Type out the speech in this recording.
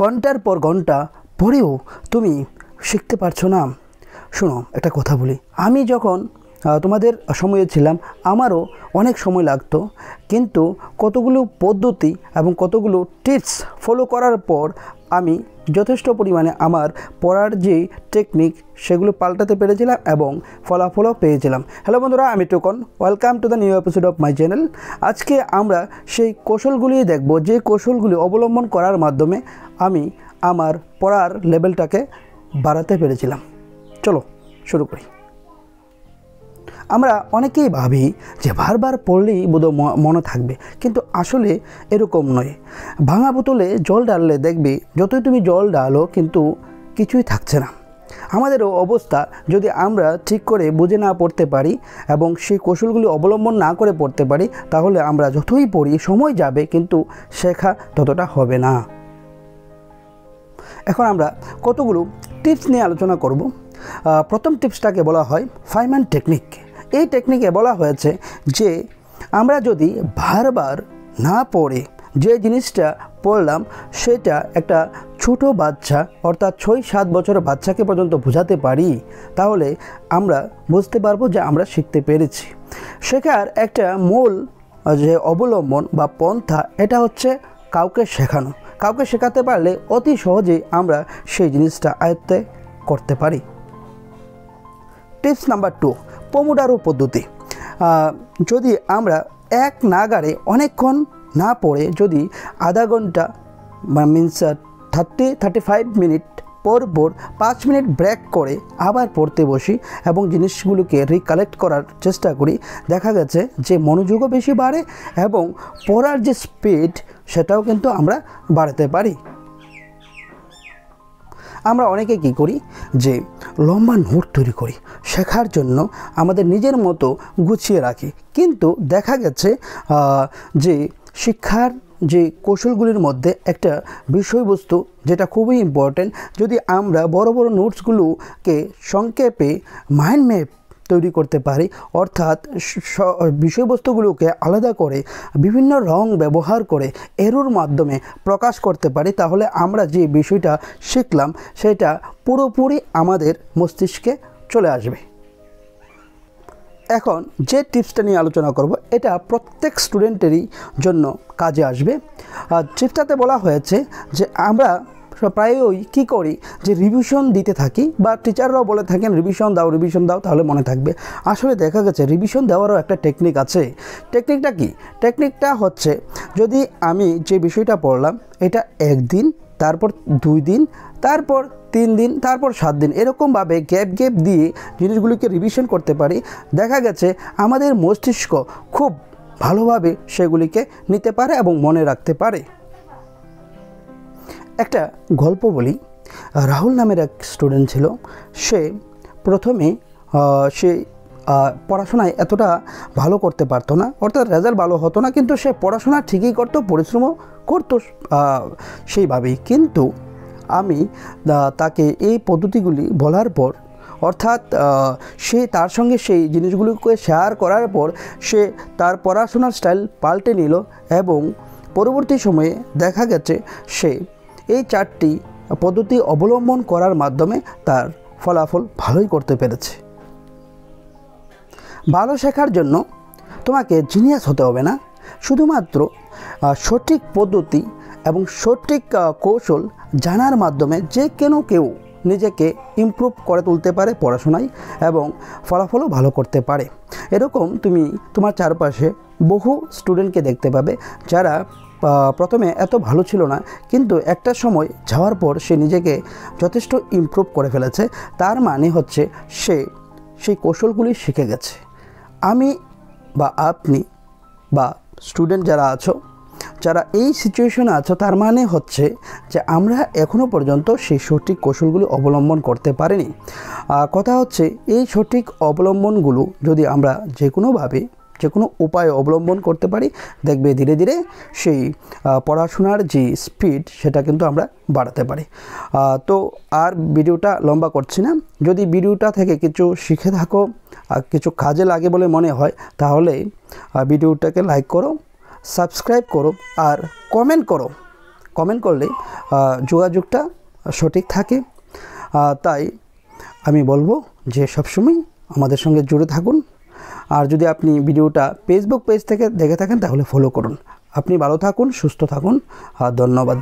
ঘন্টার পর ঘন্টা পড়েও তুমি শিখতে পারছো না। শোনো, একটা কথা বলি, আমি যখন তোমাদের সময়ে ছিলাম আমারও অনেক সময় লাগতো, কিন্তু কতগুলো পদ্ধতি এবং কতগুলো টিপস ফলো করার পর আমি যথেষ্ট পরিমাণে আমার পড়ার যে টেকনিক সেগুলো পাল্টাতে পেরেছিলাম এবং ফলাফলও পেয়েছিলাম। হ্যালো বন্ধুরা, আমি token, welcome to the new episode of my channel. আজকে আমরা সেই কৌশলগুলি দেখব যে কৌশলগুলি অবলম্বন করার মাধ্যমে আমি আমার পড়ার লেভেলটাকে বাড়াতে পেরেছিলাম। চলো শুরু করি। আমরা অনেকেই ভাবি যে বারবার পড়লেই বোধহয় মনে থাকবে, কিন্তু আসলে এরকম নয়। ভাঙা বোতলে জল ঢাললে দেখবে যতই তুমি জল ঢালো কিন্তু কিছুই থাকছে না। আমাদেরও অবস্থা, যদি আমরা ঠিক করে বুঝে না পড়তে পারি এবং সেই কৌশলগুলি অবলম্বন না করে পড়তে পারি, তাহলে আমরা যতই পড়ি সময় যাবে কিন্তু শেখা ততটা হবে না। এখন আমরা কতগুলো টিপস নিয়ে আলোচনা করব। প্রথম টিপসটাকে বলা হয় ফাইমান টেকনিক। এই টেকনিকে বলা হয়েছে যে আমরা যদি বারবার না পড়ে যে জিনিসটা পড়লাম সেটা একটা ছোটো বাচ্চা অর্থাৎ 6-7 বছরের বাচ্চাকে পর্যন্ত বোঝাতে পারি, তাহলে আমরা বুঝতে পারবো যে আমরা শিখতে পেরেছি। শেখার একটা মূল যে অবলম্বন বা পন্থা, এটা হচ্ছে কাউকে শেখানো। কাউকে শেখাতে পারলে অতি সহজেই আমরা সেই জিনিসটা আয়ত্তে করতে পারি। টিপস নাম্বার 2, পোমোডারো পদ্ধতি। যদি আমরা এক নাগাড়ে অনেকক্ষণ না পড়ে যদি আধা ঘন্টা মিনস 30-35 মিনিট পর 5 মিনিট ব্রেক করে আবার পড়তে বসি এবং জিনিসগুলোকে রিকালেক্ট করার চেষ্টা করি, দেখা গেছে যে মনোযোগও বেশি বাড়ে এবং পড়ার যে স্পিড সেটাও কিন্তু আমরা বাড়াতে পারি। আমরা অনেকে কী করি যে লম্বা নোট তৈরি করি, শেখার জন্য আমাদের নিজের মতো গুছিয়ে রাখি, কিন্তু দেখা গেছে যে শিক্ষার যে কৌশলগুলির মধ্যে একটা বিষয়বস্তু যেটা খুবই ইম্পর্ট্যান্ট, যদি আমরা বড় বড় নোটসগুলোকে সংক্ষেপে মাইন্ড ম্যাপ তৈরি করতে পারি, অর্থাৎ বিষয়বস্তুগুলোকে আলাদা করে বিভিন্ন রং ব্যবহার করে এরোর মাধ্যমে প্রকাশ করতে পারি, তাহলে আমরা যে বিষয়টা শিখলাম সেটা পুরোপুরি আমাদের মস্তিষ্কে চলে আসবে। এখন যে টিপসটা নিয়ে আলোচনা করব এটা প্রত্যেক স্টুডেন্টেরই জন্য কাজে আসবে। টিপসটাতে বলা হয়েছে যে আমরা প্রায়ই কী করি যে রিভিশন দিতে থাকি, বা টিচাররাও বলে থাকেন রিভিশন দাও তাহলে মনে থাকবে। আসলে দেখা গেছে রিভিশন দেওয়ারও একটা টেকনিক আছে। টেকনিকটা কি? টেকনিকটা হচ্ছে, যদি আমি যে বিষয়টা পড়লাম এটা 1 দিন, তারপর 2 দিন, তারপর 3 দিন, তারপর 7 দিন, এরকমভাবে গ্যাপ দিয়ে জিনিসগুলিকে রিভিশন করতে পারি, দেখা গেছে আমাদের মস্তিষ্ক খুব ভালোভাবে সেগুলিকে নিতে পারে এবং মনে রাখতে পারে। একটা গল্প বলি। রাহুল নামের এক স্টুডেন্ট ছিল। সে প্রথমে পড়াশোনায় এতটা ভালো করতে পারতো না, অর্থাৎ রেজাল্ট ভালো হতো না, কিন্তু সে পড়াশোনা ঠিকই করতো, পরিশ্রমও করতো সেইভাবেই। কিন্তু আমি তাকে এই পদ্ধতিগুলি বলার পর, অর্থাৎ সে তার সঙ্গে সেই জিনিসগুলোকে শেয়ার করার পর সে তার পড়াশোনার স্টাইল পাল্টে নিল এবং পরবর্তী সময়ে দেখা গেছে সে এই 4টি পদ্ধতি অবলম্বন করার মাধ্যমে তার ফলাফল ভালোই করতে পেরেছে। ভালো শেখার জন্য তোমাকে জিনিয়াস হতে হবে না, শুধুমাত্র সঠিক পদ্ধতি এবং সঠিক কৌশল জানার মাধ্যমে যে কেউ নিজেকে ইমপ্রুভ করে তুলতে পারে পড়াশোনায় এবং ফলাফলও ভালো করতে পারে। এরকম তুমি তোমার চারপাশে বহু স্টুডেন্টকে দেখতে পাবে যারা প্রথমে এত ভালো ছিল না, কিন্তু একটা সময় যাওয়ার পর সে নিজেকে যথেষ্ট ইমপ্রুভ করে ফেলেছে। তার মানে হচ্ছে সে সেই কৌশলগুলি শিখে গেছে। আমি বা আপনি বা স্টুডেন্ট যারা আছো, যারা এই সিচুয়েশনে আছো, তার মানে হচ্ছে যে আমরা এখনও পর্যন্ত সেই সঠিক কৌশলগুলি অবলম্বন করতে পারিনি। কথা হচ্ছে এই সঠিক অবলম্বনগুলো যদি আমরা যে কোনো উপায়ে অবলম্বন করতে পারি, দেখবে ধীরে ধীরে সেই পড়াশোনার যে স্পিড সেটা কিন্তু আমরা বাড়াতে পারি। তো আর ভিডিওটা লম্বা করছি না। যদি ভিডিওটা থেকে কিছু শিখে থাকো, কিছু কাজে লাগে বলে মনে হয়, তাহলে ভিডিওটাকে লাইক করো, সাবস্ক্রাইব করো আর কমেন্ট করো কমেন্ট করলে যোগাযোগটা সঠিক থাকে। তাই আমি বলবো যে সবসময় আমাদের সঙ্গে জুড়ে থাকুন। আর যদি আপনি ভিডিওটা ফেসবুক পেজ থেকে দেখে থাকেন তাহলে ফলো করুন। আপনি ভালো থাকুন, সুস্থ থাকুন। ধন্যবাদ।